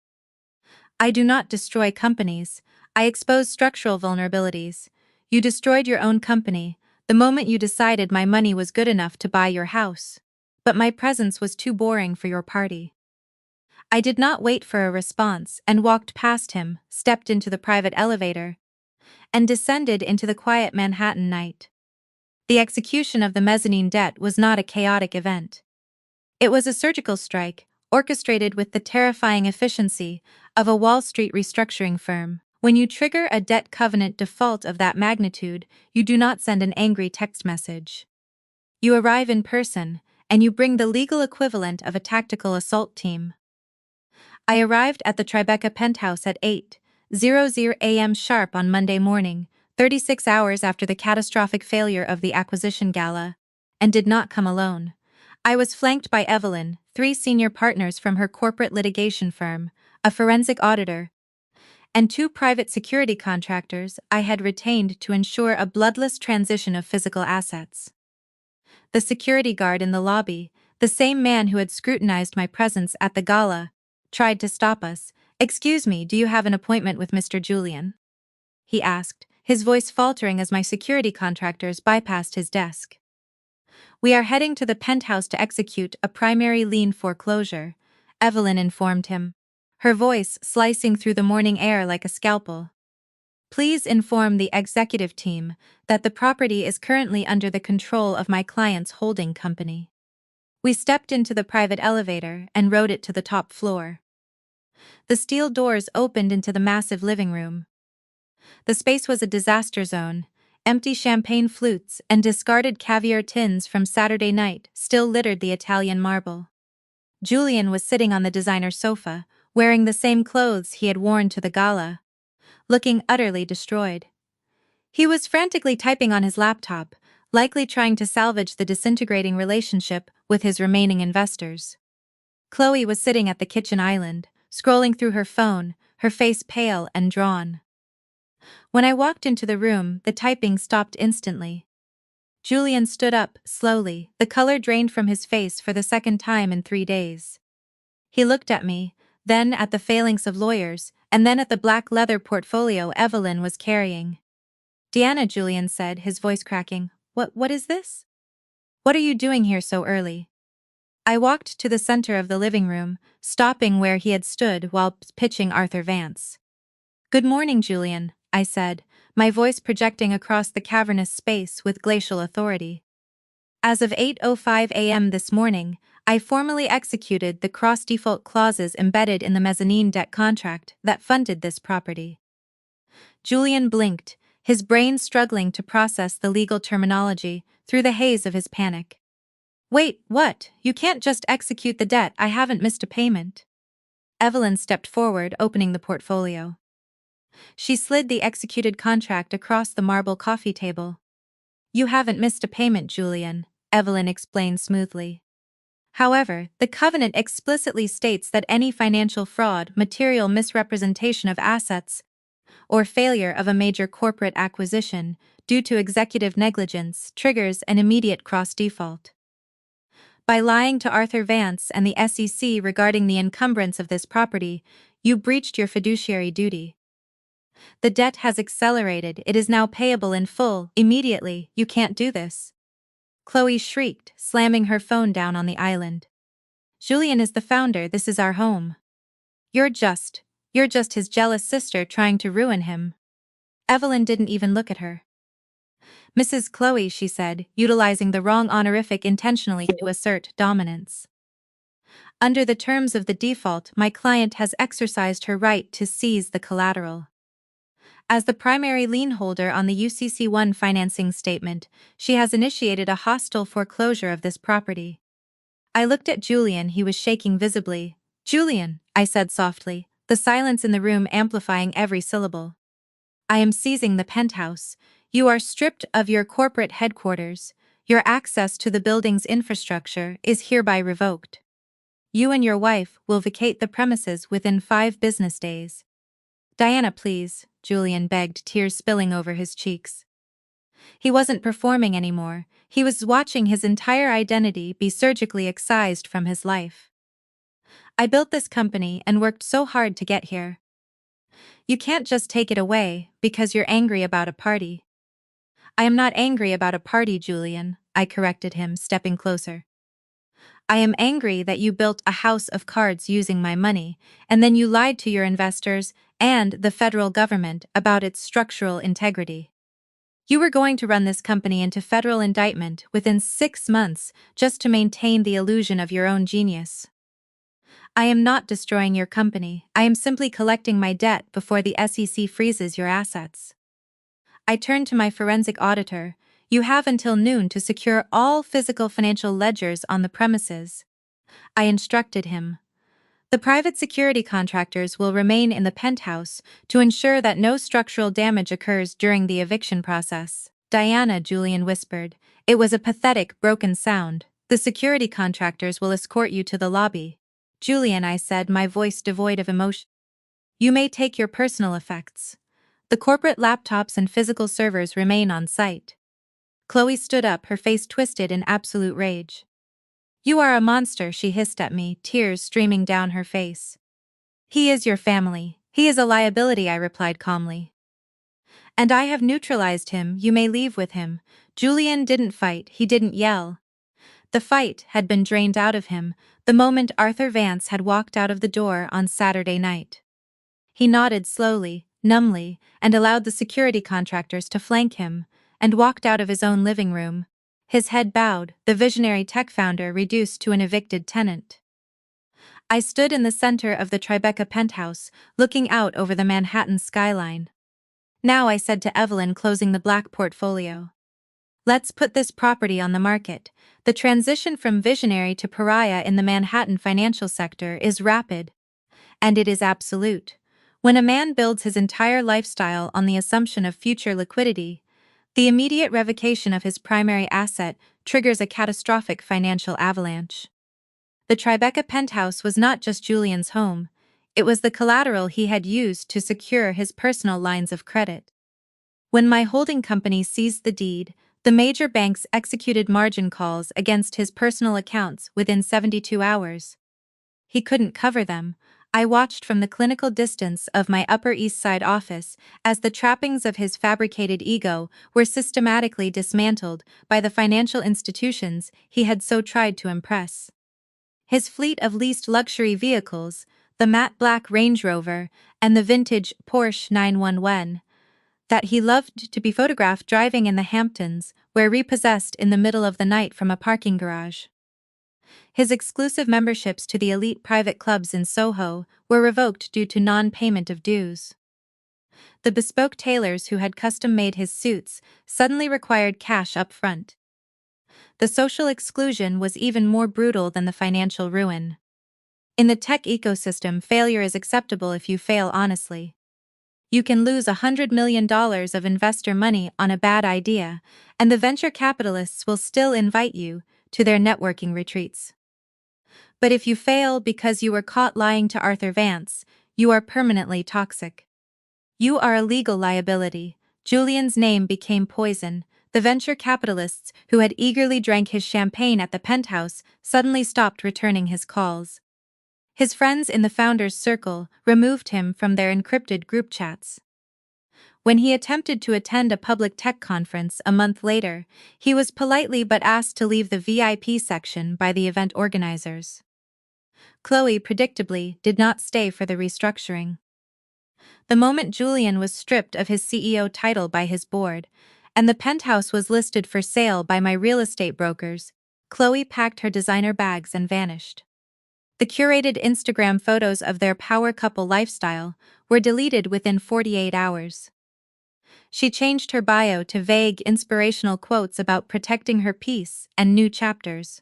I do not destroy companies. I expose structural vulnerabilities. You destroyed your own company, the moment you decided my money was good enough to buy your house. But my presence was too boring for your party. I did not wait for a response and walked past him, stepped into the private elevator, and descended into the quiet Manhattan night. The execution of the mezzanine debt was not a chaotic event. It was a surgical strike, orchestrated with the terrifying efficiency of a Wall Street restructuring firm. When you trigger a debt covenant default of that magnitude, you do not send an angry text message. You arrive in person, and you bring the legal equivalent of a tactical assault team. I arrived at the Tribeca Penthouse at 8:00 a.m. sharp on Monday morning, 36 hours after the catastrophic failure of the acquisition gala, and did not come alone. I was flanked by Evelyn, 3 senior partners from her corporate litigation firm, a forensic auditor, and 2 private security contractors I had retained to ensure a bloodless transition of physical assets. The security guard in the lobby, the same man who had scrutinized my presence at the gala, tried to stop us. Excuse me, do you have an appointment with Mr. Julian? He asked, his voice faltering as my security contractors bypassed his desk. We are heading to the penthouse to execute a primary lien foreclosure, Evelyn informed him, her voice slicing through the morning air like a scalpel. Please inform the executive team that the property is currently under the control of my client's holding company. We stepped into the private elevator and rode it to the top floor. The steel doors opened into the massive living room. The space was a disaster zone. Empty champagne flutes and discarded caviar tins from Saturday night still littered the Italian marble. Julian was sitting on the designer sofa, wearing the same clothes he had worn to the gala, looking utterly destroyed. He was frantically typing on his laptop, likely trying to salvage the disintegrating relationship with his remaining investors. Chloe was sitting at the kitchen island, scrolling through her phone, her face pale and drawn. When I walked into the room, the typing stopped instantly. Julian stood up, slowly, the color drained from his face for the second time in 3 days. He looked at me, then at the phalanx of lawyers, and then at the black leather portfolio Evelyn was carrying. Diana, Julian said, his voice cracking. What is this? What are you doing here so early? I walked to the center of the living room, stopping where he had stood while pitching Arthur Vance. Good morning, Julian, I said, my voice projecting across the cavernous space with glacial authority. As of 8:05 a.m. this morning, I formally executed the cross-default clauses embedded in the mezzanine debt contract that funded this property. Julian blinked, his brain struggling to process the legal terminology through the haze of his panic. Wait, what? You can't just execute the debt. I haven't missed a payment. Evelyn stepped forward, opening the portfolio. She slid the executed contract across the marble coffee table. You haven't missed a payment, Julian, Evelyn explained smoothly. However, the covenant explicitly states that any financial fraud, material misrepresentation of assets, or failure of a major corporate acquisition due to executive negligence triggers an immediate cross-default. By lying to Arthur Vance and the SEC regarding the encumbrance of this property, you breached your fiduciary duty. The debt has accelerated, it is now payable in full, immediately, you can't do this. Chloe shrieked, slamming her phone down on the island. Julian is the founder, this is our home. You're just his jealous sister trying to ruin him. Evelyn didn't even look at her. Mrs. Chloe, she said, utilizing the wrong honorific intentionally to assert dominance. Under the terms of the default, my client has exercised her right to seize the collateral. As the primary lien holder on the UCC1 financing statement, she has initiated a hostile foreclosure of this property. I looked at Julian, he was shaking visibly. Julian, I said softly, the silence in the room amplifying every syllable. I am seizing the penthouse. You are stripped of your corporate headquarters. Your access to the building's infrastructure is hereby revoked. You and your wife will vacate the premises within 5 business days. Diana, please, Julian begged, tears spilling over his cheeks. He wasn't performing anymore, he was watching his entire identity be surgically excised from his life. I built this company and worked so hard to get here. You can't just take it away because you're angry about a party. I am not angry about a party, Julian, I corrected him, stepping closer. I am angry that you built a house of cards using my money, and then you lied to your investors and the federal government about its structural integrity. You were going to run this company into federal indictment within 6 months just to maintain the illusion of your own genius. I am not destroying your company, I am simply collecting my debt before the SEC freezes your assets. I turned to my forensic auditor. You have until noon to secure all physical financial ledgers on the premises. I instructed him. The private security contractors will remain in the penthouse to ensure that no structural damage occurs during the eviction process. Diana, Julian whispered. It was a pathetic, broken sound. The security contractors will escort you to the lobby. Julian, I said, my voice devoid of emotion. You may take your personal effects. The corporate laptops and physical servers remain on site. Chloe stood up, her face twisted in absolute rage. You are a monster, she hissed at me, tears streaming down her face. He is your family. He is a liability, I replied calmly. And I have neutralized him, you may leave with him. Julian didn't fight, he didn't yell. The fight had been drained out of him the moment Arthur Vance had walked out of the door on Saturday night. He nodded slowly, numbly, and allowed the security contractors to flank him, and walked out of his own living room, his head bowed, the visionary tech founder reduced to an evicted tenant. I stood in the center of the Tribeca penthouse, looking out over the Manhattan skyline. Now, I said to Evelyn, closing the black portfolio. Let's put this property on the market. The transition from visionary to pariah in the Manhattan financial sector is rapid. And it is absolute. When a man builds his entire lifestyle on the assumption of future liquidity, the immediate revocation of his primary asset triggers a catastrophic financial avalanche. The Tribeca penthouse was not just Julian's home, it was the collateral he had used to secure his personal lines of credit. When my holding company seized the deed, the major banks executed margin calls against his personal accounts within 72 hours. He couldn't cover them. I watched from the clinical distance of my Upper East Side office as the trappings of his fabricated ego were systematically dismantled by the financial institutions he had so tried to impress. His fleet of leased luxury vehicles, the matte black Range Rover and the vintage Porsche 911, that he loved to be photographed driving in the Hamptons, were repossessed in the middle of the night from a parking garage. His exclusive memberships to the elite private clubs in Soho were revoked due to non-payment of dues. The bespoke tailors who had custom-made his suits suddenly required cash up front. The social exclusion was even more brutal than the financial ruin. In the tech ecosystem, failure is acceptable if you fail honestly. You can lose $100 million of investor money on a bad idea, and the venture capitalists will still invite you to their networking retreats. But if you fail because you were caught lying to Arthur Vance, you are permanently toxic. You are a legal liability. Julian's name became poison. The venture capitalists who had eagerly drank his champagne at the Penthouse suddenly stopped returning his calls. His friends in the founder's circle removed him from their encrypted group chats. When he attempted to attend a public tech conference a month later, he was politely but asked to leave the VIP section by the event organizers. Chloe, predictably, did not stay for the restructuring. The moment Julian was stripped of his CEO title by his board, and the Penthouse was listed for sale by my real estate brokers, Chloe packed her designer bags and vanished. The curated Instagram photos of their power couple lifestyle were deleted within 48 hours. She changed her bio to vague, inspirational quotes about protecting her peace and new chapters.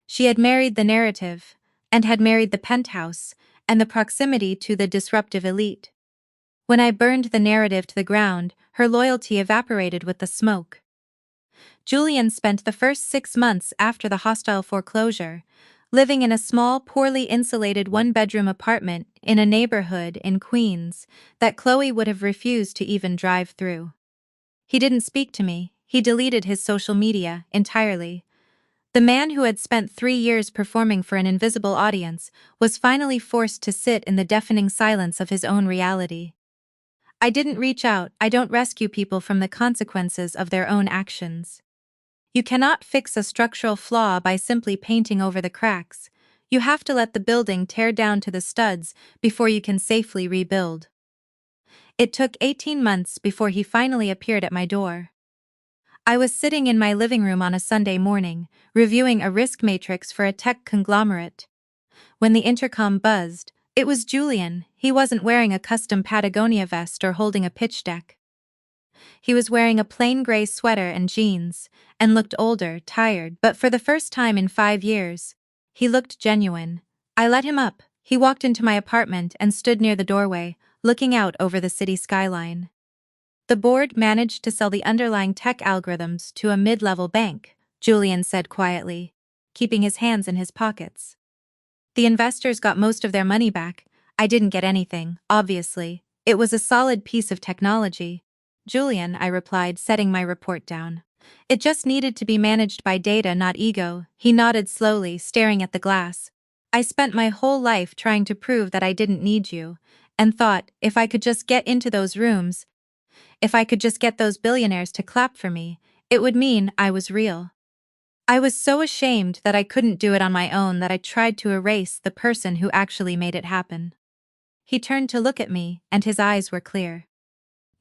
She had married the narrative, and had married the Penthouse, and the proximity to the disruptive elite. When I burned the narrative to the ground, her loyalty evaporated with the smoke. Julian spent the first 6 months after the hostile foreclosure, living in a small, poorly insulated one-bedroom apartment in a neighborhood in Queens that Chloe would have refused to even drive through. He didn't speak to me. He deleted his social media entirely. The man who had spent 3 years performing for an invisible audience was finally forced to sit in the deafening silence of his own reality. I didn't reach out. I don't rescue people from the consequences of their own actions. You cannot fix a structural flaw by simply painting over the cracks. You have to let the building tear down to the studs before you can safely rebuild. It took 18 months before he finally appeared at my door. I was sitting in my living room on a Sunday morning, reviewing a risk matrix for a tech conglomerate. When the intercom buzzed, it was Julian. He wasn't wearing a custom Patagonia vest or holding a pitch deck. He was wearing a plain gray sweater and jeans, and looked older, tired, but for the first time in 5 years, he looked genuine. I let him up. He walked into my apartment and stood near the doorway, looking out over the city skyline. The board managed to sell the underlying tech algorithms to a mid-level bank, Julian said quietly, keeping his hands in his pockets. The investors got most of their money back. I didn't get anything, obviously. It was a solid piece of technology. Julian, I replied, setting my report down. It just needed to be managed by data, not ego. He nodded slowly, staring at the glass. I spent my whole life trying to prove that I didn't need you, and thought, if I could just get into those rooms, if I could just get those billionaires to clap for me, it would mean I was real. I was so ashamed that I couldn't do it on my own that I tried to erase the person who actually made it happen. He turned to look at me, and his eyes were clear.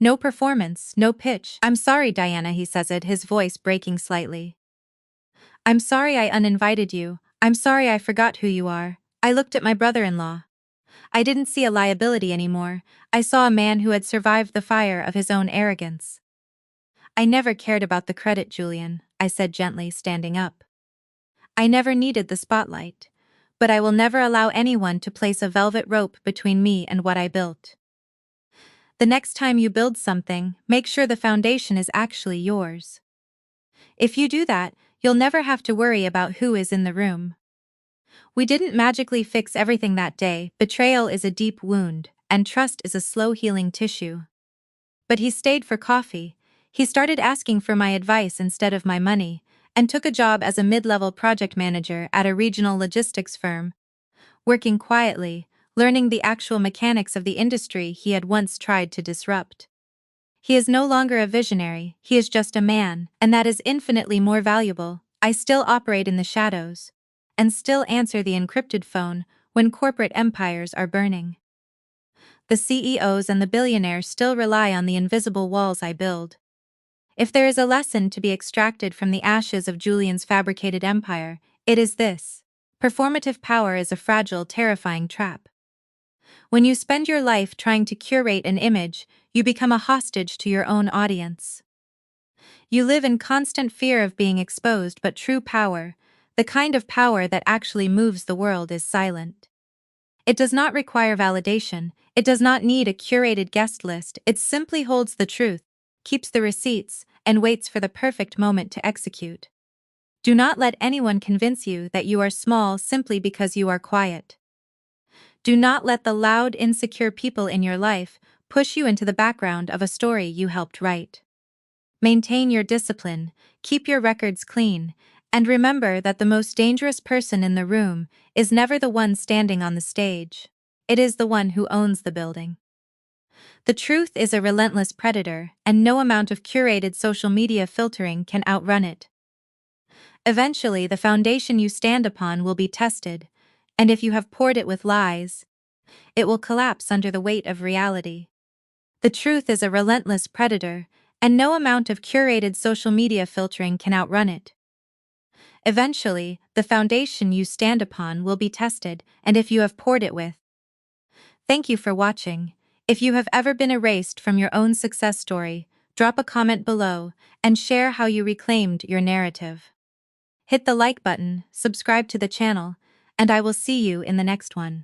No performance, no pitch. I'm sorry, Diana, he says it, his voice breaking slightly. I'm sorry I uninvited you. I'm sorry I forgot who you are. I looked at my brother-in-law. I didn't see a liability anymore. I saw a man who had survived the fire of his own arrogance. I never cared about the credit, Julian, I said gently, standing up. I never needed the spotlight. But I will never allow anyone to place a velvet rope between me and what I built. The next time you build something, make sure the foundation is actually yours. If you do that, you'll never have to worry about who is in the room. We didn't magically fix everything that day. Betrayal is a deep wound, and trust is a slow-healing tissue. But he stayed for coffee. He started asking for my advice instead of my money, and took a job as a mid-level project manager at a regional logistics firm. Working quietly, learning the actual mechanics of the industry he had once tried to disrupt. He is no longer a visionary, he is just a man, and that is infinitely more valuable. I still operate in the shadows, and still answer the encrypted phone when corporate empires are burning. The CEOs and the billionaires still rely on the invisible walls I build. If there is a lesson to be extracted from the ashes of Julian's fabricated empire, it is this: performative power is a fragile, terrifying trap. When you spend your life trying to curate an image, you become a hostage to your own audience. You live in constant fear of being exposed, but true power, the kind of power that actually moves the world, is silent. It does not require validation, it does not need a curated guest list, it simply holds the truth, keeps the receipts, and waits for the perfect moment to execute. Do not let anyone convince you that you are small simply because you are quiet. Do not let the loud, insecure people in your life push you into the background of a story you helped write. Maintain your discipline, keep your records clean, and remember that the most dangerous person in the room is never the one standing on the stage. It is the one who owns the building. The truth is a relentless predator, and no amount of curated social media filtering can outrun it. Eventually, the foundation you stand upon will be tested, and if you have poured it with lies, it will collapse under the weight of reality. The truth is a relentless predator, and no amount of curated social media filtering can outrun it. Eventually, the foundation you stand upon will be tested, and if you have poured it with. Thank you for watching. If you have ever been erased from your own success story, drop a comment below and share how you reclaimed your narrative. Hit the like button, subscribe to the channel, and I will see you in the next one.